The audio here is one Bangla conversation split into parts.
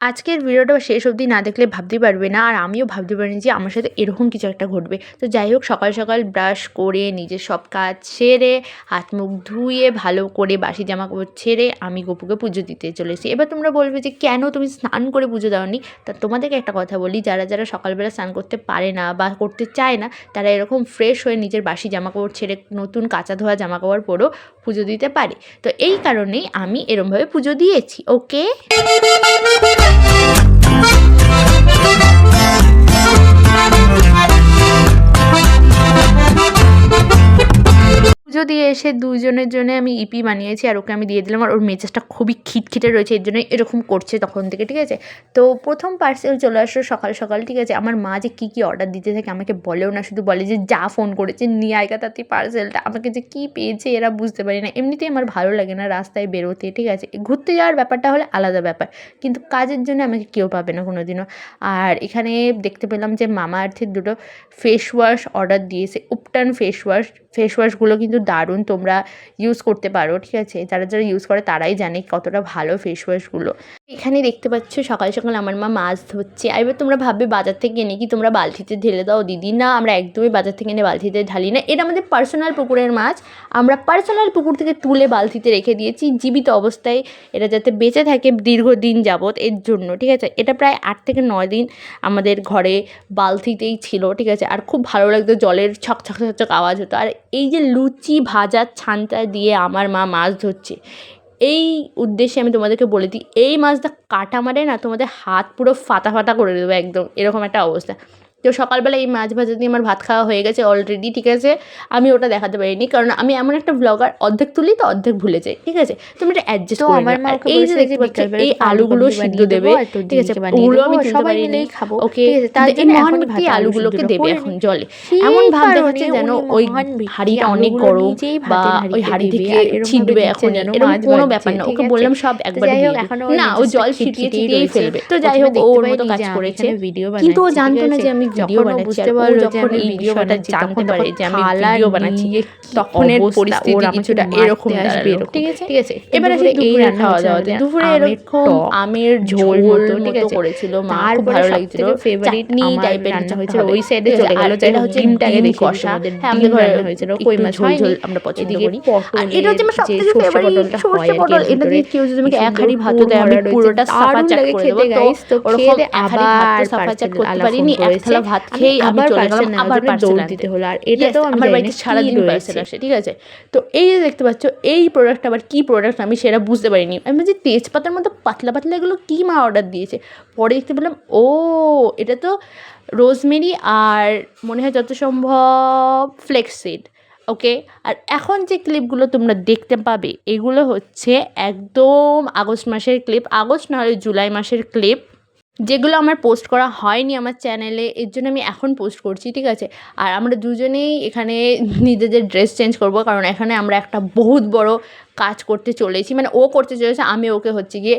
আজকের ভিডিওটা শেষ অবধি না দেখলে ভাবতেই পারবে না, আর আমিও ভাবতে পারিনি যে আমার সাথে এরকম কিছু একটা ঘটবে। তো যাই হোক, সকাল সকাল ব্রাশ করে নিজের সব কাজ সেরে হাত মুখ ধুয়ে ভালো করে বাসি জামা কাপড় ছেড়ে আমি গপুকে পুজো দিতে চলে এসেছি। এবার তোমরা বলবে যে কেন তুমি স্নান করে পুজো দাওনি? তা তোমাদেরকে একটা কথা বলি, যারা যারা সকালবেলা স্নান করতে পারে না বা করতে চায় না, তারা এরকম ফ্রেশ হয়ে নিজের বাসি জামা কাপড় ছেড়ে নতুন কাঁচা ধোয়া জামা কাপড় পরেও পুজো দিতে পারে। তো এই কারণেই আমি এরমভাবে পুজো দিয়েছি। ওকে। পুজো দিয়ে এসে দুজনের জন্য আমি ইপি বানিয়েছি, আর ওকে আমি দিয়ে দিলাম। আর ওর মেজাজটা খুবই খিটখিটে রয়েছে, এর জন্যই এরকম করছে তখন থেকে, ঠিক আছে। তো প্রথম পার্সেল চলে আসলো সকাল সকাল, ঠিক আছে। আমার মা যে কী কী অর্ডার দিতে থাকে আমাকে বলেও না, শুধু বলে যে যা ফোন করেছে নিয়ে আয় তাড়াতাড়ি পার্সেলটা। আমাকে যে কী পেয়েছে এরা বুঝতে পারি না। এমনিতেই আমার ভালো লাগে না রাস্তায় বেরোতে, ঠিক আছে। ঘুরতে যাওয়ার ব্যাপারটা হলে আলাদা ব্যাপার, কিন্তু কাজের জন্য আমাকে কেউ পাবে না কোনো দিনও। আর এখানে দেখতে পেলাম যে মামা আর্থের দুটো ফেস ওয়াশ অর্ডার দিয়েছে, উপটান ফেস ওয়াশগুলো কিন্তু দারুণ, তোমরা ইউজ করতে পারো, ঠিক আছে। যারা যারা ইউজ করে তারাই জানে কতটা ভালো ফেস ওয়াশগুলো। এখানে দেখতে পাচ্ছ সকাল সকাল আমার মা মাছ ধরছে। এবার তোমরা ভাববে বাজার থেকে এনে কি তোমরা বালতিতে ঢেলে দাও দিদি? না, আমরা একদমই বাজার থেকে এনে বালতিতে ঢালি না। এটা আমাদের পার্সোনাল পুকুরের মাছ, আমরা পার্সোনাল পুকুর থেকে তুলে বালতিতে রেখে দিয়েছি জীবিত অবস্থায়, এটা যাতে বেঁচে থাকে দীর্ঘদিন যাবৎ, এর জন্য, ঠিক আছে। এটা প্রায় 8 থেকে 9 দিন আমাদের ঘরে বালতিতেই ছিল, ঠিক আছে। আর খুব ভালো লাগতো, জলের ছক ছক ছক ছক আওয়াজ হতো। আর এই যে লুচি ভাজার ছানটা দিয়ে আমার মা মাছ ধরছে, এই উদ্দেশ্যে আমি তোমাদেরকে বলে দিই, এই মাছটা কাটা মারে না তোমাদের হাত পুরো ফাটা ফাটা করে দেবে একদম, এরকম একটা অবস্থা। তো সকালবেলা এই মাছ ভাজা দিয়ে আমার ভাত খাওয়া হয়ে গেছে অলরেডি, ঠিক আছে। আমি ওটা দেখাতে পারিনি, কারণ আমি এমন একটা ব্লগার, অর্ধেক তুলি তো অর্ধেক ভুলে যাই, ঠিক আছে। তুমি এটা অ্যাডজাস্ট করে নাও। আর এই যে দেখতে পাচ্ছ, এই আলুগুলো সিদ্ধ দেবে, ঠিক আছে। ওগুলো আমি তুলতে পারিনি, ওকে। এই মহান ব্যক্তি আলুগুলোকে দেবে এখন জলে, এমন ভাব দেখাচ্ছে যেন ওই হাঁড়িটা অনেক গরম বা ওই হাঁড়ি থেকে ছিটবে এখন, এরকম কোনো ব্যাপার না। ওকে বললাম সব একবারে দিয়ে না, ও জল ছিটিয়ে ছিটিয়েই ফেলবে। তো যাই হোক, ও ওর মতো কাজ করেছে, কিন্তু ও জানতো না যে আমি ভিডিও বানাচ্ছি। আর ও যখন এই ভিডিওটা জানতে পারে যে আমি ভিডিও বানাচ্ছি, তখনের পরিস্থিতি কিছুটা এরকম আসবে, ঠিক আছে, ঠিক আছে। এবার আসে এই খাওয়া দাওয়াতে, দুপুরে এরকম আমের ঝোল মতো, ঠিক আছে, করেছিল মা, খুব ভালো লাগছিল। চাটনি টাইপের রান্না হয়েছিল, ওই সাইডে চলে গেল। এটা হচ্ছে ডিমটাকে দেখি কষা, হ্যাঁ আমাদের ঘরে হয়েছিল কই মাছ, ঝোল ঝোল আমরা পছন্দ করি। আর এটা হচ্ছে আমার সবথেকে ফেভারিট সরষে পটল। এটা দিয়ে কেউ যদি আমাকে এক হাঁড়ি ভাতও দেয়, আমি পুরোটা সাফা চাট করে দেবো। তো ওরকম এক হাঁড়ি ভাত তো সাফা চাট করতে পারিনি, এক থালা ভাত খেয়েই আমি চলে গেলাম আবার পার্সেল দিতে হলো। আর এটা তো আমার বাড়িতে সারাদিন পার্সেল আসে, ঠিক আছে। তো এই যে দেখতে পাচ্ছ, এই প্রোডাক্ট আবার কী প্রোডাক্ট আমি সেটা বুঝতে পারিনি। আমি বলছি তেজপাতার মতো পাতলা পাতলা এগুলো কী মা অর্ডার দিয়েছে। পরে দেখতে পেলাম ও এটা তো রোজমেরি আর মনে হয় যত সম্ভব ফ্লেক্সিড, ওকে। আর এখন যে ক্লিপগুলো তোমরা দেখতে পাবে, এগুলো হচ্ছে একদম আগস্ট মাসের ক্লিপ, আগস্ট না হলে জুলাই মাসের ক্লিপ, যেগুলো আমার পোস্ট করা হয়নি আমার চ্যানেলে, এর জন্য আমি এখন পোস্ট করছি, ঠিক আছে। আর আমরা দুজনেই এখানে নিজেদের ড্রেস চেঞ্জ করব, কারণ এখানে আমরা একটা বহুত বড় কাজ করতে চলেছি, মানে ও করতে চলেছে, আমি ওকে হচ্ছে গিয়ে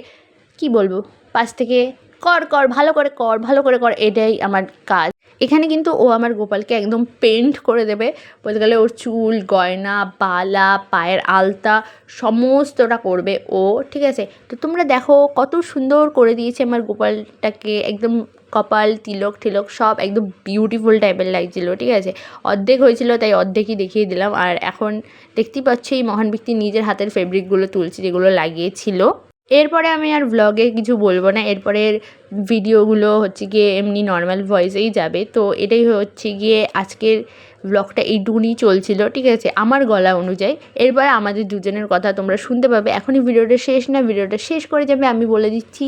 কি বলবো, পাশ থেকে কর কর ভালো করে কর, ভালো করে কর, এটাই আমার কাজ। এখানে কিন্তু ও আমার গোপালকে একদম পেন্ট করে দেবে, বলতে গেলে ওর চুল, গয়না, বালা, পায়ের আলতা সমস্তটা করবে ও, ঠিক আছে। তো তোমরা দেখো কত সুন্দর করে দিয়েছে আমার গোপালটাকে, একদম কপাল, তিলক টিলক সব একদম বিউটিফুল টাইপের লাগছিল, ঠিক আছে। অর্ধেক হয়েছিল তাই অর্ধেকই দেখিয়ে দিলাম। আর এখন দেখতেই পাচ্ছি এই মহান ব্যক্তি নিজের হাতের ফেব্রিকগুলো তুলছে যেগুলো লাগিয়েছিল। এরপরে আমি আর ভ্লগে কিছু বলবো না, এরপরের ভিডিওগুলো হচ্ছে গিয়ে এমনি নর্মাল ভয়েসেই যাবে। তো এটাই হচ্ছে গিয়ে আজকের ভ্লগটা, এইটুকুনি চলছিল, ঠিক আছে, আমার গলা অনুযায়ী। এরপরে আমাদের দুজনের কথা তোমরা শুনতে পাবে। এখনই ভিডিওটা শেষ না, ভিডিওটা শেষ করে যাবে আমি বলে দিচ্ছি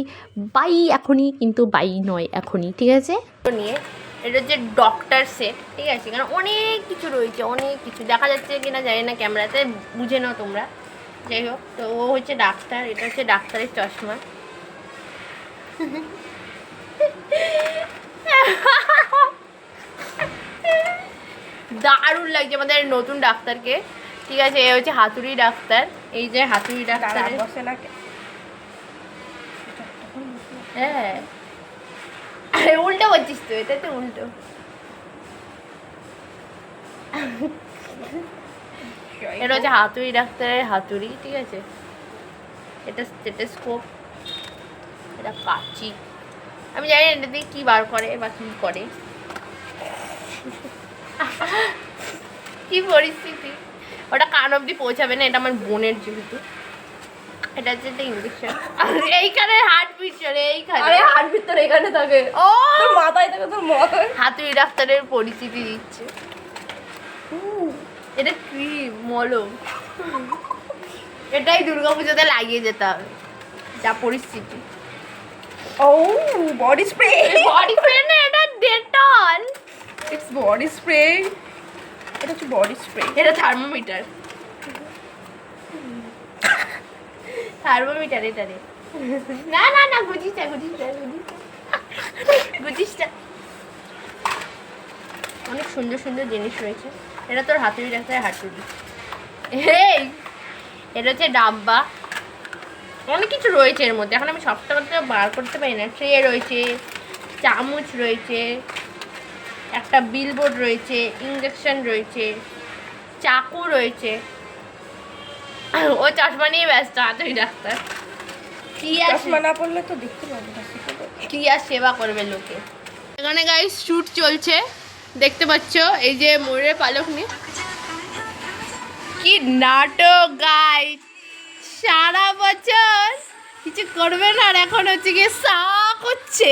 বাই এখনই, কিন্তু বাই নয় এখনই, ঠিক আছে। নিয়ে এটা হচ্ছে ডক্টর সেট, ঠিক আছে, কারণ অনেক কিছু রয়েছে, অনেক কিছু দেখা যাচ্ছে কিনা জানি না ক্যামেরাতে, বুঝে নাও তোমরা। যাই হোক, তো ও হচ্ছে ডাক্তার, এটা হচ্ছে ডাক্তারের চশমা। দারুণ লাগছে আমাদের নতুন ডাক্তারকে, ঠিক আছে। এ হচ্ছে হাতুড়ি ডাক্তার, এই যে হাতুড়ি ডাক্তার। হ্যাঁ উল্টো বলছিস তো, এটা তো উল্টো। এটা হচ্ছে হাতুড়ি ডাক্তারের হাতুড়ি, ঠিক আছে। এটা স্টেথোস্কোপ, এটা কাচি, আমি জানি এটা দিয়ে কী বার করে বা কী করে। কি পরিস্থিতি, ওটা কান অবধি পৌঁছাবে না, এটা আমার বোনের যেহেতু। এটা হচ্ছে একটা ইঞ্জেকশন, এইখানে হার্টবিট চলে, এইখানে। আরে হার্টবিট তোর এখানে থাকে, ও তোর মাথায় থাকে, তোর মাথায়। হাতুড়ি ডাক্তারের পরিস্থিতি দিচ্ছে। এটা ক্রিম মলম, এটাই দুর্গাপুজোতে লাগিয়ে যেতে হবে, যা পরিস্থিতি। ও বডি স্প্রে, বডি স্প্রে না, এটা ডেটল। ইটস বডি স্প্রে, এটা হচ্ছে বডি স্প্রে। এটা থার্মোমিটার, থার্মোমিটার এটা রে। না না না, গুজিসটা গুজিসটা গুজিসটা। অনেক সুন্দর সুন্দর জিনিস রয়েছে। এটা তোর হাতুড়ি ডাক্তারের হাতুড়ি। এই এটা হচ্ছে ডাব্বা, অনেক কিছু রয়েছে এর মধ্যে, এখন আমি সবটা কথা বার করতে পারি না। ট্রে রয়েছে, চামচ রয়েছে, একটা বিলবোর্ড রয়েছে, ইঞ্জেকশন রয়েছে, চাকু রয়েছে। ও চশমা নিয়ে ব্যস্ত হাতুড়ি ডাক্তার। কি আর চশমা না পড়লে তো দেখতে পাবো না, কি আর সেবা করবে লোকে। এখানে গাইস শুট চলছে, দেখতে পাচ্ছ, এই যে ময়ূরের পালক নিয়ে কি নাটক গাইস। সারা বছর কিছু করবে না, আর এখন হচ্ছে গিয়ে শখ হচ্ছে